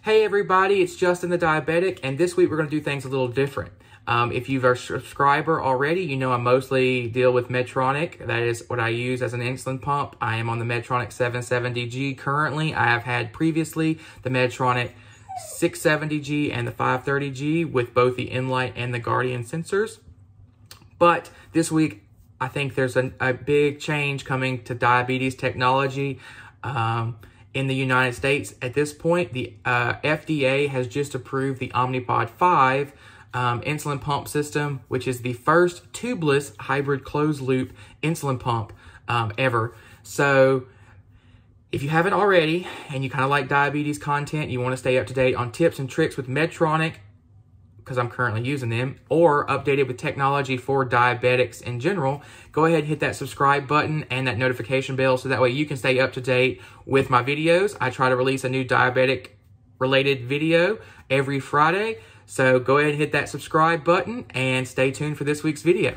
Hey everybody, it's Justin the Diabetic, and this week we're going to do things a little different. If you're a subscriber already, you know I mostly deal with Medtronic. That is what I use as an insulin pump. I am on the Medtronic 770G currently. I have had previously the Medtronic 670G and the 530G with both the Enlight and the Guardian sensors. But this week, I think there's a big change coming to diabetes technology. In the United States, at this point, the FDA has just approved the Omnipod 5 insulin pump system, which is the first tubeless hybrid closed-loop insulin pump ever. So if you haven't already, and you kind of like diabetes content, you want to stay up to date on tips and tricks with Medtronic, because I'm currently using them, or updated with technology for diabetics in general, go ahead and hit that subscribe button and that notification bell so that way you can stay up to date with my videos. I try to release a new diabetic related video every Friday. So go ahead and hit that subscribe button and stay tuned for this week's video.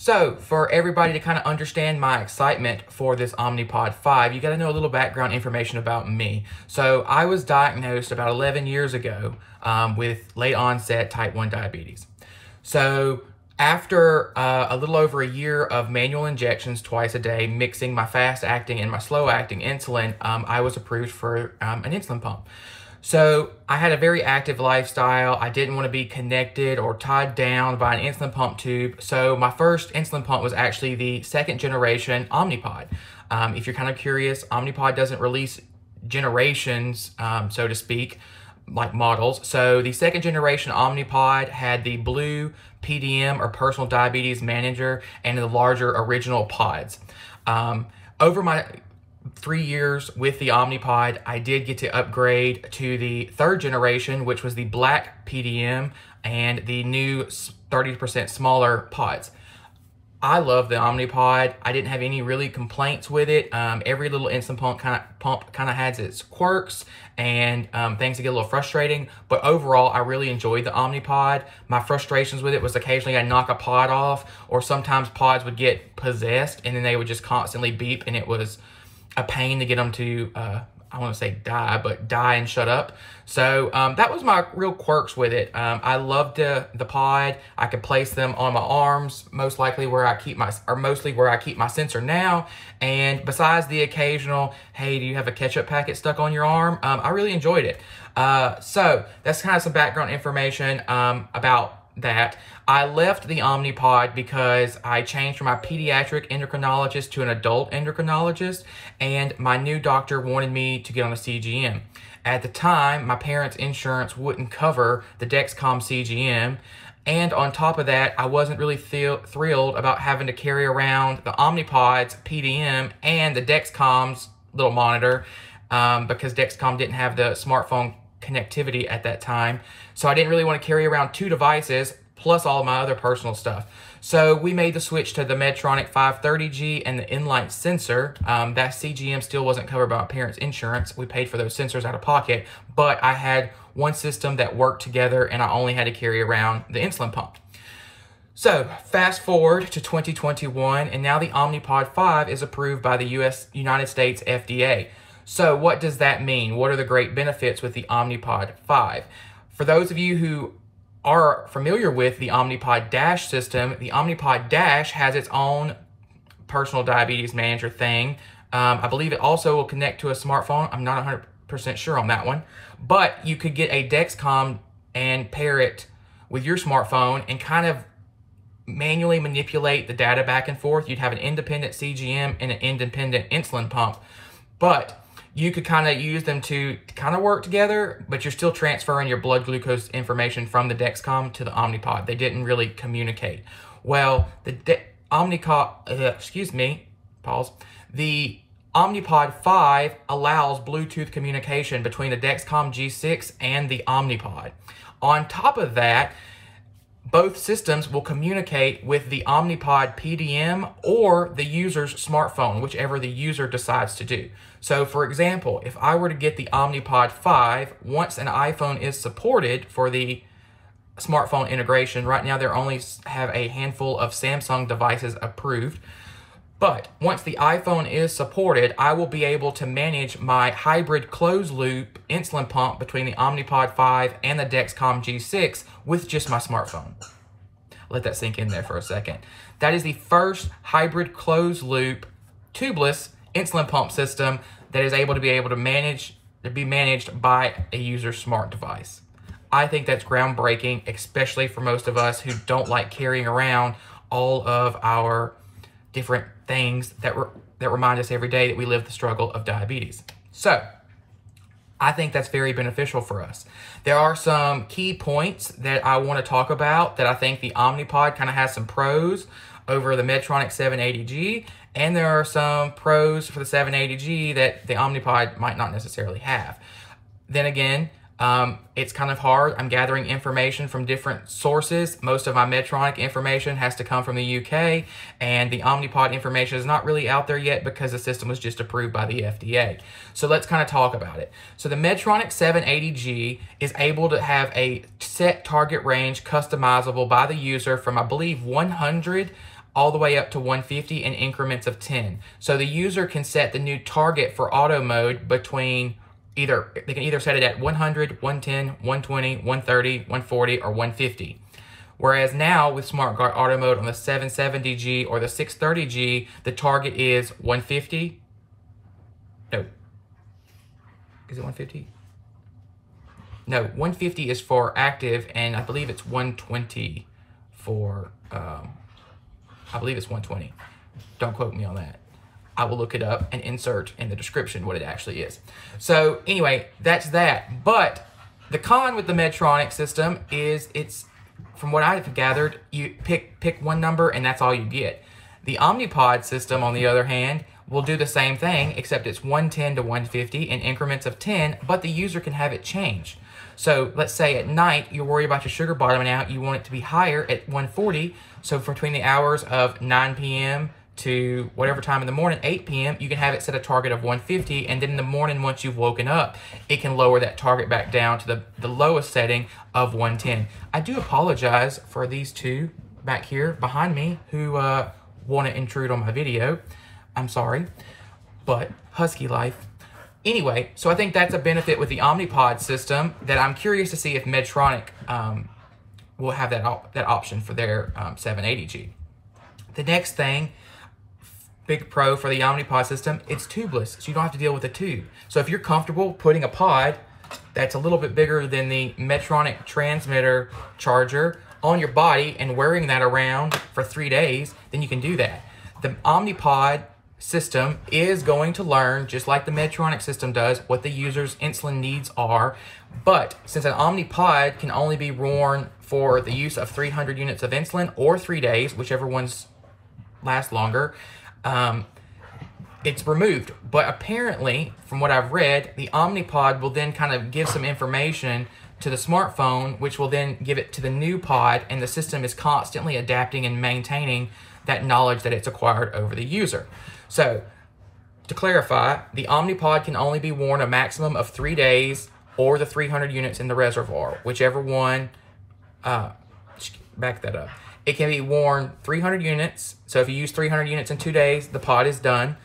So, for everybody to kind of understand my excitement for this Omnipod 5, you got to know a little background information about me. So, I was diagnosed about 11 years ago with late onset type 1 diabetes. So, after a little over a year of manual injections twice a day, mixing my fast-acting and my slow-acting insulin, I was approved for an insulin pump. So I had a very active lifestyle. I didn't want to be connected or tied down by an insulin pump tube. So my first insulin pump was actually the second generation Omnipod. If you're kind of curious, Omnipod doesn't release generations, so to speak, like models. So the second generation Omnipod had the blue PDM or personal diabetes manager and the larger original pods. Over my 3 years with the Omnipod, I did get to upgrade to the third generation, which was the black PDM and the new 30% smaller pods. I love the Omnipod. I didn't have any really complaints with it. Every little insulin pump kind of has its quirks and things that get a little frustrating. But overall, I really enjoyed the Omnipod. My frustrations with it was occasionally I'd knock a pod off, or sometimes pods would get possessed and then they would just constantly beep, and it was a pain to get them to, I want to say die and shut up. So that was my real quirks with it. I loved the pod. I could place them on my arms, mostly where I keep my sensor now. And besides the occasional, hey, do you have a ketchup packet stuck on your arm? I really enjoyed it. So that's kind of some background information about that. I left the Omnipod because I changed from my pediatric endocrinologist to an adult endocrinologist, and my new doctor wanted me to get on a CGM. At the time, my parents' insurance wouldn't cover the Dexcom CGM, and on top of that, I wasn't really thrilled about having to carry around the Omnipod's PDM and the Dexcom's little monitor because Dexcom didn't have the smartphone connectivity at that time. So I didn't really want to carry around two devices plus all of my other personal stuff. So we made the switch to the Medtronic 530G and the Enlight sensor. That CGM still wasn't covered by my parents' insurance. We paid for those sensors out of pocket, but I had one system that worked together and I only had to carry around the insulin pump. So fast forward to 2021, and now the Omnipod 5 is approved by the United States FDA. So what does that mean? What are the great benefits with the Omnipod 5? For those of you who are familiar with the Omnipod Dash system, the Omnipod Dash has its own personal diabetes manager thing. I believe it also will connect to a smartphone. I'm not 100% sure on that one. But you could get a Dexcom and pair it with your smartphone and kind of manually manipulate the data back and forth. You'd have an independent CGM and an independent insulin pump. But you could kind of use them to kind of work together, but you're still transferring your blood glucose information from the Dexcom to the Omnipod. They didn't really communicate. Well, the Omnipod 5 allows Bluetooth communication between the Dexcom G6 and the Omnipod. On top of that, both systems will communicate with the Omnipod PDM or the user's smartphone, whichever the user decides to do. So for example, if I were to get the Omnipod 5, once an iPhone is supported for the smartphone integration. Right now, they only have a handful of Samsung devices approved. But once the iPhone is supported, I will be able to manage my hybrid closed-loop insulin pump between the Omnipod 5 and the Dexcom G6 with just my smartphone. Let that sink in there for a second. That is the first hybrid closed-loop tubeless insulin pump system that is able to be managed by a user's smart device. I think that's groundbreaking, especially for most of us who don't like carrying around all of our different things that remind us every day that we live the struggle of diabetes. So, I think that's very beneficial for us. There are some key points that I want to talk about that I think the Omnipod kind of has some pros over the Medtronic 780G, and there are some pros for the 780G that the Omnipod might not necessarily have. Then again, it's kind of hard. I'm gathering information from different sources. Most of my Medtronic information has to come from the UK, and the Omnipod information is not really out there yet because the system was just approved by the FDA. So let's kind of talk about it. So the Medtronic 780G is able to have a set target range customizable by the user from, I believe, 100 all the way up to 150 in increments of 10. So the user can set the new target for auto mode between they can either set it at 100, 110, 120, 130, 140, or 150. Whereas now with SmartGuard Auto Mode on the 770G or the 630G, the target is 150. No. Is it 150? No, 150 is for active, and I believe it's 120 for, I believe it's 120. Don't quote me on that. I will look it up and insert in the description what it actually is. So anyway, that's that. But the con with the Medtronic system is it's, from what I've gathered, you pick one number and that's all you get. The Omnipod system, on the other hand, will do the same thing, except it's 110 to 150 in increments of 10, but the user can have it change. So let's say at night, you're worried about your sugar bottoming out, you want it to be higher at 140, so between the hours of 9 p.m. to whatever time in the morning, 8 p.m., you can have it set a target of 150, and then in the morning, once you've woken up, it can lower that target back down to the lowest setting of 110. I do apologize for these two back here behind me who want to intrude on my video. I'm sorry, but husky life. Anyway, so I think that's a benefit with the Omnipod system that I'm curious to see if Medtronic will have that option for their 780G. The next thing, big pro for the Omnipod system, it's tubeless, so you don't have to deal with a tube. So if you're comfortable putting a pod that's a little bit bigger than the Medtronic transmitter charger on your body and wearing that around for 3 days, then you can do that. The Omnipod system is going to learn, just like the Medtronic system does, what the user's insulin needs are. But since an Omnipod can only be worn for the use of 300 units of insulin or 3 days, whichever ones last longer, it's removed. But apparently, from what I've read, the Omnipod will then kind of give some information to the smartphone, which will then give it to the new pod, and the system is constantly adapting and maintaining that knowledge that it's acquired over the user. So, to clarify, the Omnipod can only be worn a maximum of 3 days or the 300 units in the reservoir, whichever one, back that up. It can be worn 300 units, so if you use 300 units in 2 days, the pod is done,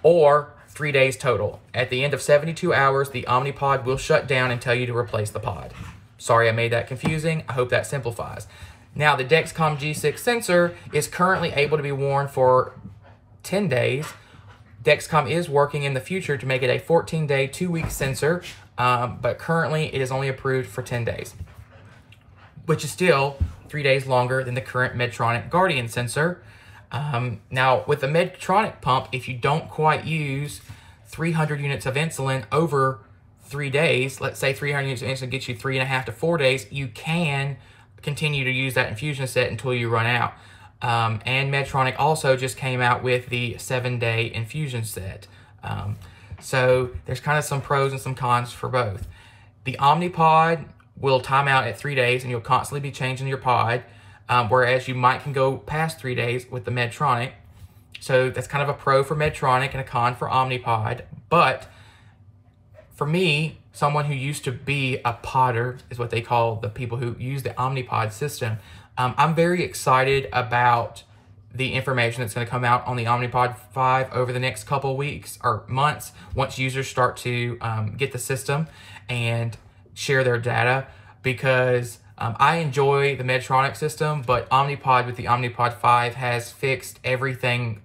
or 3 days total. At the end of 72 hours, the Omnipod will shut down and tell you to replace the pod. Sorry I made that confusing. I hope that simplifies. Now, the Dexcom G6 sensor is currently able to be worn for 10 days. Dexcom is working in the future to make it a 14-day, 2-week sensor, but currently it is only approved for 10 days, which is still 3 days longer than the current Medtronic Guardian sensor. Now, with the Medtronic pump, if you don't quite use 300 units of insulin over 3 days, let's say 300 units of insulin gets you 3.5 to 4 days, you can continue to use that infusion set until you run out. And Medtronic also just came out with the 7-day infusion set. So there's kind of some pros and some cons for both. The Omnipod will time out at 3 days and you'll constantly be changing your pod, whereas you can go past 3 days with the Medtronic. So that's kind of a pro for Medtronic and a con for Omnipod. But for me, someone who used to be a podder, is what they call the people who use the Omnipod system, I'm very excited about the information that's going to come out on the Omnipod 5 over the next couple weeks or months once users start to get the system and share their data, because I enjoy the Medtronic system, but Omnipod with the Omnipod 5 has fixed everything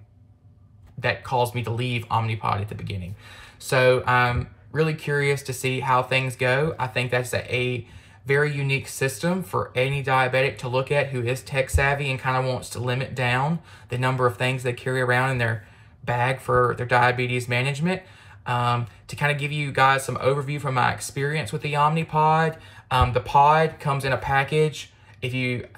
that caused me to leave Omnipod at the beginning. So I'm really curious to see how things go. I think that's a very unique system for any diabetic to look at who is tech savvy and kind of wants to limit down the number of things they carry around in their bag for their diabetes management. To kind of give you guys some overview from my experience with the Omnipod, the pod comes in a package.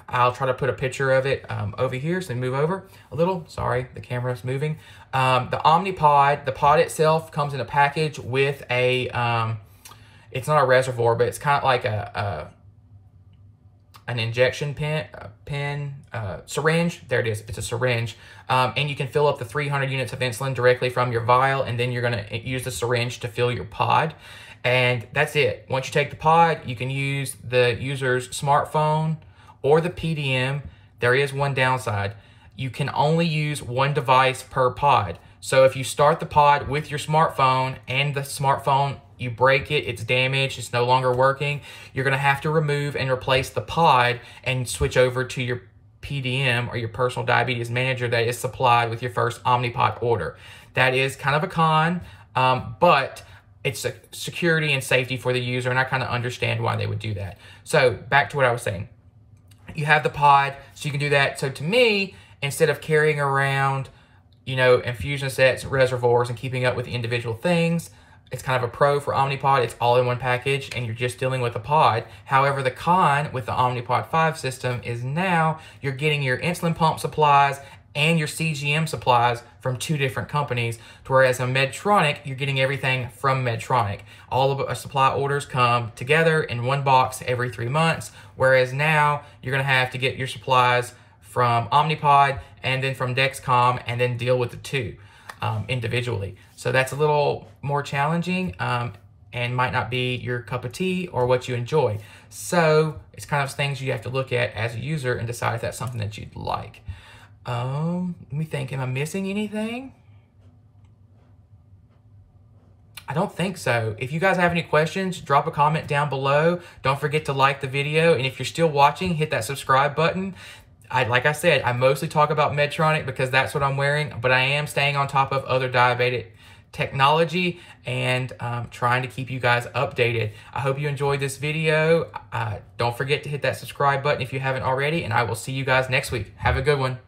I'll try to put a picture of it over here, so move over a little. Sorry, the camera's moving. The Omnipod, the pod itself comes in a package with a, it's not a reservoir, but it's kind of like an injection syringe. There it is. It's a syringe. And you can fill up the 300 units of insulin directly from your vial, and then you're going to use the syringe to fill your pod. And that's it. Once you take the pod, you can use the user's smartphone or the PDM. There is one downside. You can only use one device per pod. So if you start the pod with your smartphone and the smartphone, you break it, it's damaged, it's no longer working, you're going to have to remove and replace the pod and switch over to your PDM or your personal diabetes manager that is supplied with your first Omnipod order. That is kind of a con, but it's a security and safety for the user, and I kind of understand why they would do that. So back to what I was saying. You have the pod, so you can do that. So to me, instead of carrying around, infusion sets, reservoirs, and keeping up with the individual things, it's kind of a pro for Omnipod. It's all in one package, and you're just dealing with a pod. However, the con with the Omnipod 5 system is now you're getting your insulin pump supplies and your CGM supplies from two different companies, whereas in Medtronic, you're getting everything from Medtronic. All of our supply orders come together in one box every 3 months, whereas now you're going to have to get your supplies from Omnipod and then from Dexcom and then deal with the two individually. So that's a little more challenging and might not be your cup of tea or what you enjoy. So it's kind of things you have to look at as a user and decide if that's something that you'd like. Let me think, am I missing anything? I don't think so. If you guys have any questions, drop a comment down below. Don't forget to like the video. And if you're still watching, hit that subscribe button. Like I said, I mostly talk about Medtronic because that's what I'm wearing, but I am staying on top of other diabetic technology and trying to keep you guys updated. I hope you enjoyed this video. Don't forget to hit that subscribe button if you haven't already, and I will see you guys next week. Have a good one.